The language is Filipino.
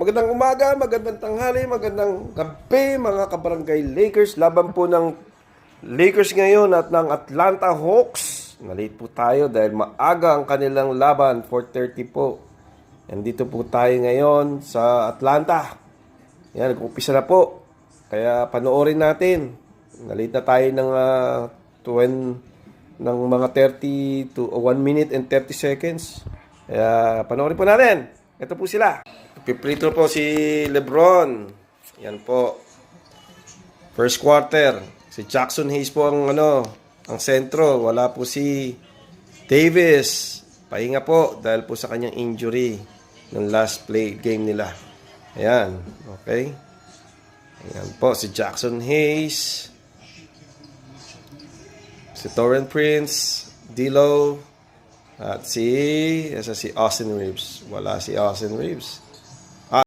Magandang umaga, magandang tanghali, magandang gabi mga kabarangay Lakers. Laban po ng Lakers ngayon at ng Atlanta Hawks. Nalate po tayo dahil maaga ang kanilang laban, 4:30 po. Nandito po tayo ngayon sa Atlanta. Yan, nag-umpisa na po. Kaya panoorin natin. Nalate na tayo ng ng mga 30 to 1 minute and 30 seconds. Kaya panoorin po natin. Ito po sila. Piprito po si LeBron. Yan po. First quarter. Si Jackson Hayes po ang ang sentro. Wala po si Davis. Pahinga po dahil po sa kanyang injury ng last play game nila. Ayan. Okay. Ayan po si Jackson Hayes. Si Taurean Prince, D'Lo, at si Austin Reeves. Wala si Austin Reeves.